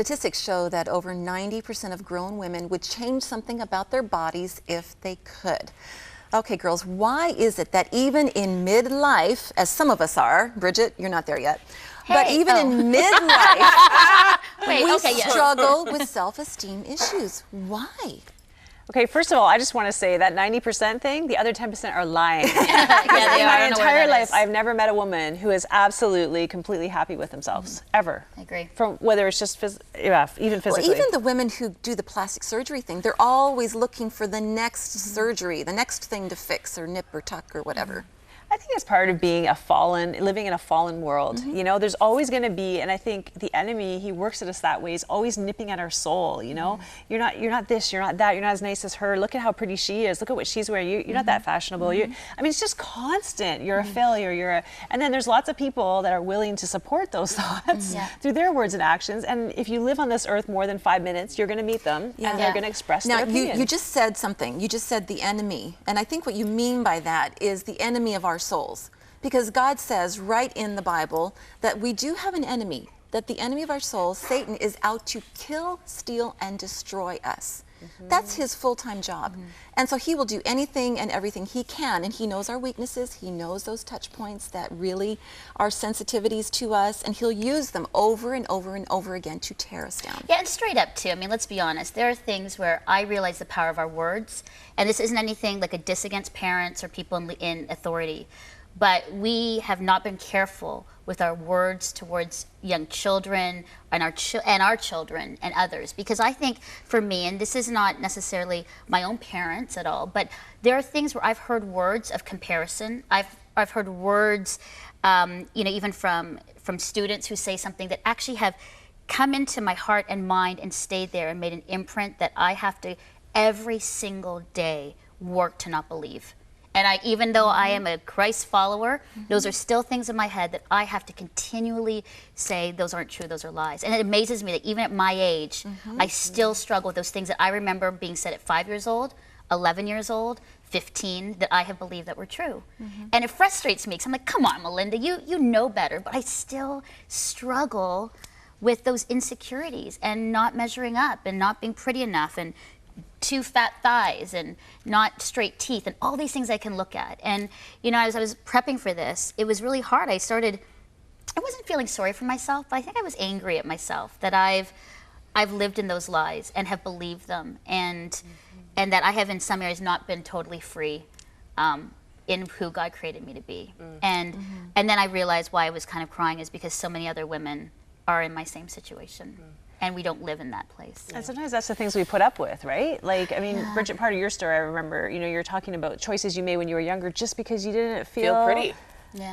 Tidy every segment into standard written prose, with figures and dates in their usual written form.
statistics show that over 90% of grown women would change something about their bodies if they could. Okay, girls, why is it that even in midlife, as some of us are, Bridget, you're not there yet, but even in midlife, we struggle with self-esteem issues? Why? Okay, first of all, I just want to say that 90% thing, the other 10% are lying. Yeah, they in are. my entire life, I've never met a woman who is absolutely, completely happy with themselves, ever. I agree. From whether it's just, even physically. Well, even the women who do the plastic surgery thing, they're always looking for the next surgery, the next thing to fix or nip or tuck or whatever. I think it's part of being living in a fallen world. You know, there's always going to be, and I think the enemy, he works at us that way, is always nipping at our soul. You know, you're not this, you're not that, you're not as nice as her. Look at how pretty she is. Look at what she's wearing. You're not that fashionable. I mean, it's just constant. You're a failure. And then there's lots of people that are willing to support those thoughts through their words and actions. And if you live on this earth more than 5 minutes, you're going to meet them, and they're going to express their opinion. Now, you just said something. You just said the enemy, and I think what you mean by that is the enemy of our souls. Because God says right in the Bible that we do have an enemy, that the enemy of our souls, Satan, is out to kill, steal, and destroy us. That's his full-time job. And so he will do anything and everything he can, and he knows our weaknesses, he knows those touch points that really are sensitivities to us, and he'll use them over and over and over again to tear us down. Yeah, and straight up too. I mean, let's be honest. There are things where I realize the power of our words, and this isn't anything like a diss against parents or people in authority. But we have not been careful with our words towards young children and our children and others. Because I think for me, and this is not necessarily my own parents at all, but there are things where I've heard words of comparison. I've heard words, you know, even from students who say something that actually have come into my heart and mind and stayed there and made an imprint that I have to every single day work to not believe. And even though I am a Christ follower, those are still things in my head that I have to continually say, those aren't true, those are lies. And it amazes me that even at my age, I still struggle with those things that I remember being said at 5 years old, 11 years old, 15, that I have believed that were true. And it frustrates me because I'm like, come on, Melinda, you know better. But I still struggle with those insecurities and not measuring up and not being pretty enough and too fat thighs and not straight teeth and all these things I can look at. And you know, as I was prepping for this, it was really hard. I wasn't feeling sorry for myself, but I think I was angry at myself that I've lived in those lies and have believed them, and that I have in some areas not been totally free in who God created me to be. And then I realized why I was kind of crying is because so many other women are in my same situation. And we don't live in that place. And sometimes that's the things we put up with, right? Like, I mean, Bridget, part of your story, I remember, you know, you're talking about choices you made when you were younger just because you didn't feel pretty.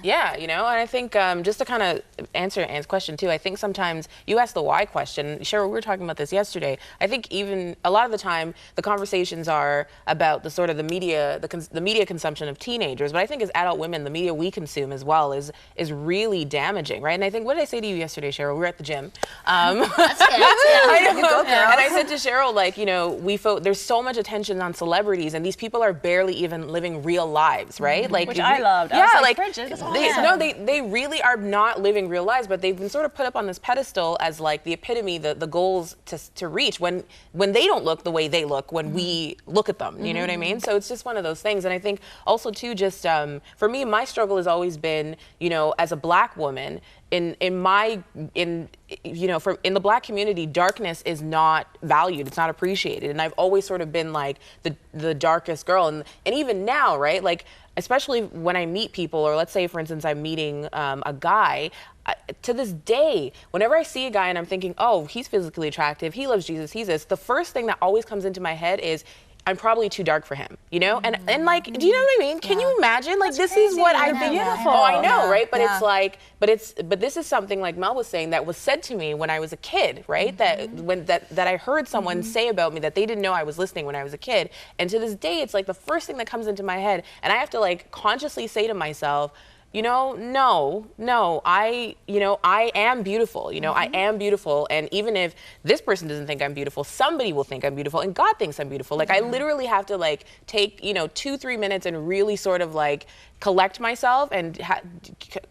Yeah, you know, and I think just to kind of answer Anne's question too, I think sometimes you ask the why question. Cheryl, we were talking about this yesterday. I think even a lot of the time the conversations are about the sort of the media consumption of teenagers, but I think as adult women, the media we consume as well is really damaging, right? And I think, what did I say to you yesterday, Cheryl? We were at the gym. That's good. I know. You go, girl. And I said to Cheryl, like, you know, there's so much attention on celebrities, and these people are barely even living real lives, right? Like, which I loved. Yeah, I was like Bridget, they really are not living real lives, but they've been sort of put up on this pedestal as like the epitome, the goals to reach when they don't look the way they look when we look at them. You know what I mean? So it's just one of those things. And I think also too, just for me, my struggle has always been, you know, as a Black woman, in the Black community, darkness is not valued, it's not appreciated, and I've always sort of been like the darkest girl, and even now, right, like especially when I meet people, or let's say for instance I'm meeting a guy, to this day, whenever I see a guy and I'm thinking, oh, he's physically attractive, he loves Jesus, he's this, the first thing that always comes into my head is, I'm probably too dark for him, you know? And like, do you know what I mean? Can you imagine? Like, this is what I think. Beautiful. Oh, I know, right? But it's like, but this is something like Mel was saying that was said to me when I was a kid, right? That I heard someone say about me that they didn't know I was listening when I was a kid. And to this day, it's like the first thing that comes into my head. And I have to like consciously say to myself, no, I am beautiful. I am beautiful. And even if this person doesn't think I'm beautiful, somebody will think I'm beautiful, and God thinks I'm beautiful. Like, I literally have to like take, 2-3 minutes and really sort of like collect myself and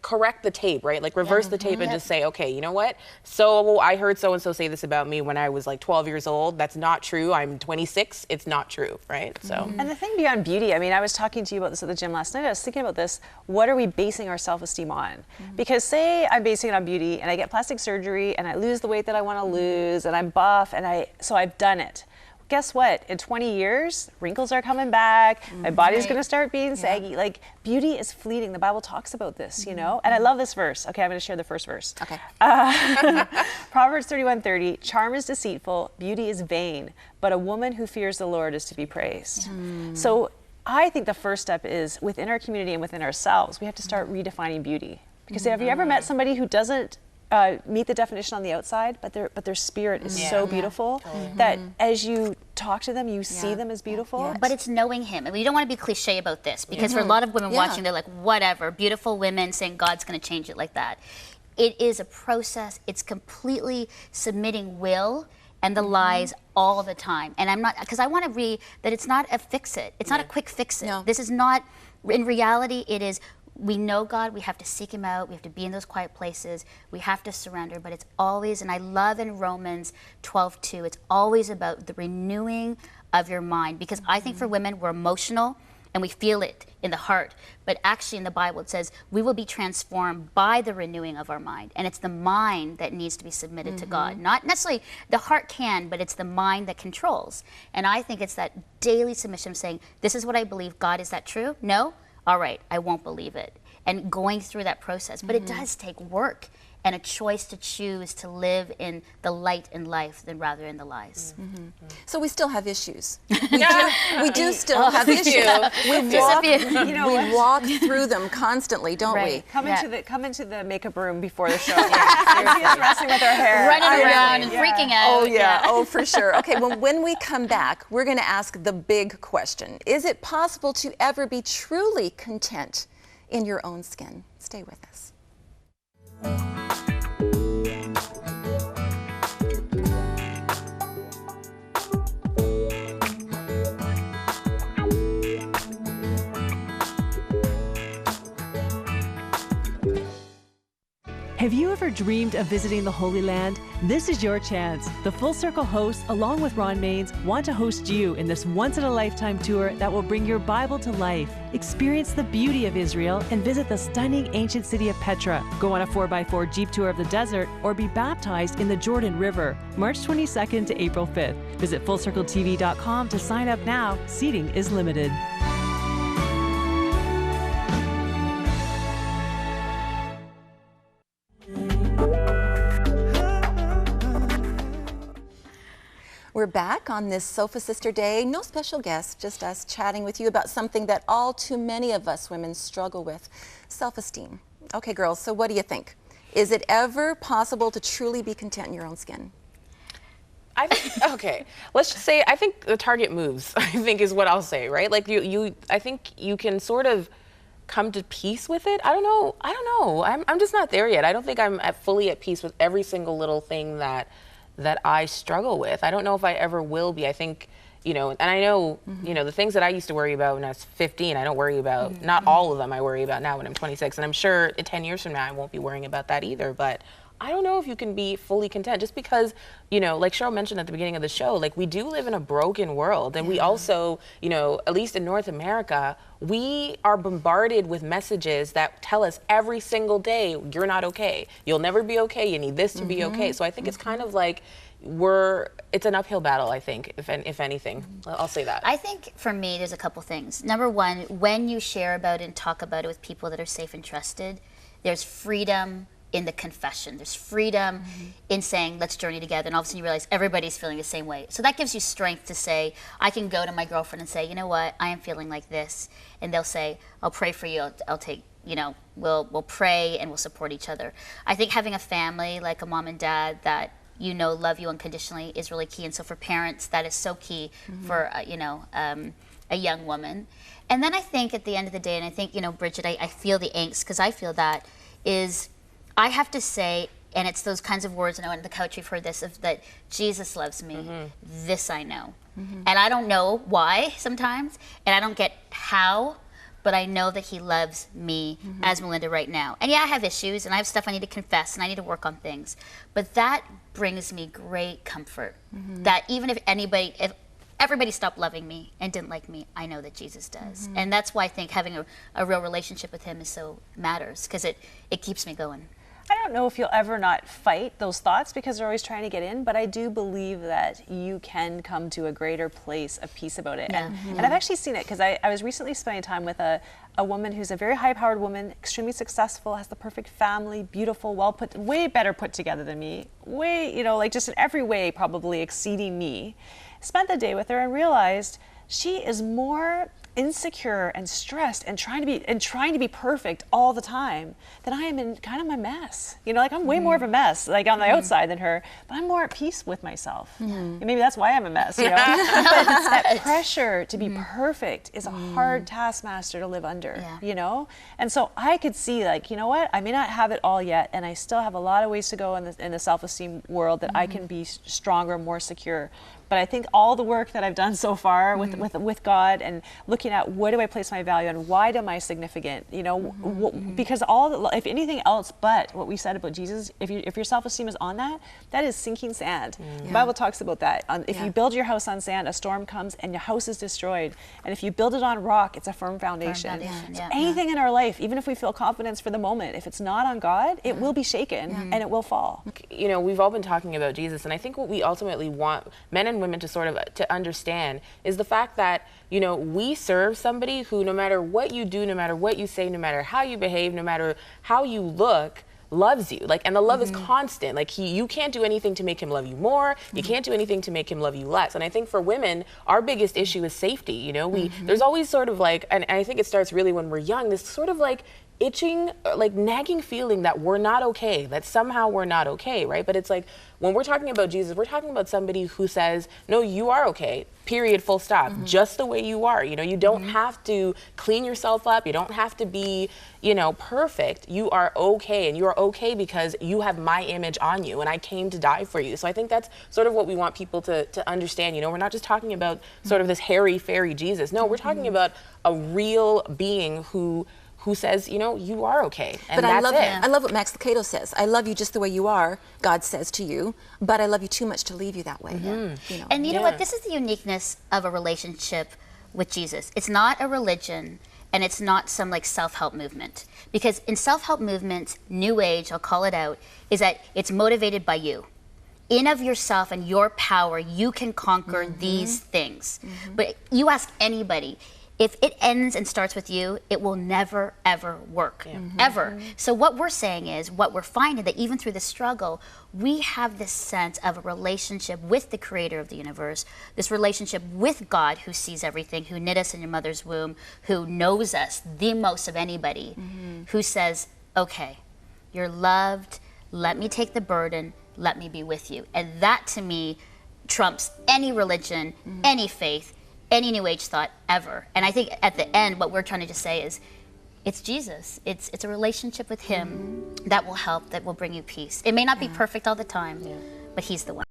correct the tape, right? Like reverse the tape and just say, okay, you know what? So I heard so-and-so say this about me when I was like 12 years old. That's not true. I'm 26. It's not true, right? So. And the thing beyond beauty, I mean, I was talking to you about this at the gym last night. I was thinking about this. What are we basing our self-esteem on? Because say I'm basing it on beauty and I get plastic surgery and I lose the weight that I want to lose and I'm buff and so I've done it. Guess what? In 20 years, wrinkles are coming back. My body's going to start being saggy. Like, beauty is fleeting. The Bible talks about this, And I love this verse. Okay, I'm going to share the first verse. Okay. Proverbs 31:30, charm is deceitful, beauty is vain, but a woman who fears the Lord is to be praised. So I think the first step is within our community and within ourselves, we have to start redefining beauty. Because have you ever met somebody who doesn't meet the definition on the outside, but their spirit is so beautiful that as you talk to them, you see them as beautiful. But it's knowing him. I mean, you don't want to be cliche about this, because for a lot of women watching, they're like, whatever, beautiful women saying God's going to change it like that. It is a process. It's completely submitting will and the lies all the time. And I'm not, because I want to read that it's not a fix it. It's not a quick fix it. No. This is not, in reality, it is, we know God, we have to seek him out, we have to be in those quiet places, we have to surrender, but it's always, and I love in Romans 12:2, it's always about the renewing of your mind, because I think for women, we're emotional and we feel it in the heart, but actually in the Bible it says we will be transformed by the renewing of our mind, and it's the mind that needs to be submitted to God. Not necessarily the heart can, but it's the mind that controls. And I think it's that daily submission saying, this is what I believe, God, is that true? No? All right, I won't believe it. And going through that process. But it does take work and a choice to choose to live in the light in life than rather in the lies. So we still have issues. We do still have issues. We walk through them constantly, don't we? Come into the makeup room before the show. Seriously, just messing with our hair. Running around and freaking out. Oh, yeah. Oh, for sure. Okay, well, when we come back, we're going to ask the big question. Is it possible to ever be truly content in your own skin? Stay with us. Have you ever dreamed of visiting the Holy Land? This is your chance. The Full Circle hosts, along with Ron Maines, want to host you in this once-in-a-lifetime tour that will bring your Bible to life. Experience the beauty of Israel and visit the stunning ancient city of Petra. Go on a 4x4 Jeep tour of the desert or be baptized in the Jordan River, March 22nd to April 5th. Visit FullCircleTV.com to sign up now. Seating is limited. We're back on this Sofa Sister Day. No special guests, just us chatting with you about something that all too many of us women struggle with, self-esteem. Okay, girls, so what do you think? Is it ever possible to truly be content in your own skin? I think, okay, let's just say, I think the target moves, I think is what I'll say, right? Like I think you can sort of come to peace with it. I don't know. I'm just not there yet. I don't think I'm fully at peace with every single little thing that I struggle with. I don't know if I ever will be. I think, and I know, the things that I used to worry about when I was 15, I don't worry about, not all of them I worry about now when I'm 26. And I'm sure in 10 years from now, I won't be worrying about that either. But I don't know if you can be fully content just because, like Cheryl mentioned at the beginning of the show, like we do live in a broken world. And we also, at least in North America, we are bombarded with messages that tell us every single day, you're not okay. You'll never be okay. You need this to be okay. So I think it's kind of like it's an uphill battle, I think, if anything. I'll say that. I think for me, there's a couple things. Number one, when you share about it and talk about it with people that are safe and trusted, there's freedom in the confession. There's freedom in saying, let's journey together. And all of a sudden you realize everybody's feeling the same way. So that gives you strength to say, I can go to my girlfriend and say, you know what, I am feeling like this. And they'll say, I'll pray for you. I'll take, we'll pray and we'll support each other. I think having a family like a mom and dad that love you unconditionally is really key. And so for parents, that is so key for, a young woman. And then I think at the end of the day, and I think, you know, Bridget, I feel the angst, because I feel that, is I have to say, and it's those kinds of words, and on the couch we've heard this, of that Jesus loves me, this I know. And I don't know why sometimes, and I don't get how, but I know that he loves me as Melinda right now. And yeah, I have issues, and I have stuff I need to confess, and I need to work on things. But that brings me great comfort, that even if everybody stopped loving me and didn't like me, I know that Jesus does. And that's why I think having a real relationship with him is so matters, because it keeps me going. I don't know if you'll ever not fight those thoughts, because they're always trying to get in, but I do believe that you can come to a greater place of peace about it. Yeah. And I've actually seen it, because I was recently spending time with a woman who's a very high-powered woman, extremely successful, has the perfect family, beautiful, way better put together than me, way, you know, like just in every way probably exceeding me. Spent the day with her and realized she is more insecure and stressed and trying to be perfect all the time than I am in kind of my mess. You know, like I'm way more of a mess, like on the outside than her, but I'm more at peace with myself. And maybe that's why I'm a mess, you know? But it's that pressure to be perfect is a hard taskmaster to live under, you know? And so I could see, like, you know what? I may not have it all yet, and I still have a lot of ways to go in the self-esteem world that I can be stronger, more secure. But I think all the work that I've done so far with God, and looking at what do I place my value on, why am I significant, you know, because if anything else but what we said about Jesus, if your self-esteem is on that is sinking sand. The Bible talks about that. If you build your house on sand, a storm comes and your house is destroyed. And if you build it on rock, it's a firm foundation. So anything in our life, even if we feel confidence for the moment, if it's not on God, it will be shaken and it will fall. You know, we've all been talking about Jesus, and I think what we ultimately want men and women to sort of to understand is the fact that, you know, we serve somebody who, no matter what you do, no matter what you say, no matter how you behave, no matter how you look, loves you. Like, and the love is constant. Like, you can't do anything to make him love you more. You can't do anything to make him love you less. And I think for women, our biggest issue is safety. You know, there's always sort of like, and I think it starts really when we're young, this sort of like itching, like nagging feeling that we're not okay, that somehow we're not okay, right? But it's like, when we're talking about Jesus, we're talking about somebody who says, no, you are okay, period, full stop, just the way you are. You know, you don't have to clean yourself up. You don't have to be, you know, perfect. You are okay, and you are okay because you have my image on you, and I came to die for you. So I think that's sort of what we want people to understand. You know, we're not just talking about sort of this hairy, fairy Jesus. No, we're talking about a real being who says, you know, you are okay, and but that's it. I love what Max Lucado says. I love you just the way you are, God says to you, but I love you too much to leave you that way. You know? And you know what? This is the uniqueness of a relationship with Jesus. It's not a religion, and it's not some like self-help movement. Because in self-help movements, New Age, I'll call it out, is that it's motivated by you. In of yourself and your power, you can conquer these things. But you ask anybody, if it ends and starts with you, it will never, ever work, ever. So what we're saying is, what we're finding, that even through the struggle, we have this sense of a relationship with the creator of the universe, this relationship with God who sees everything, who knit us in your mother's womb, who knows us the most of anybody, who says, okay, you're loved, let me take the burden, let me be with you. And that to me trumps any religion, any faith, any New Age thought ever. And I think at the end, what we're trying to just say is, it's Jesus. It's a relationship with him that will help, that will bring you peace. It may not be perfect all the time, but he's the one.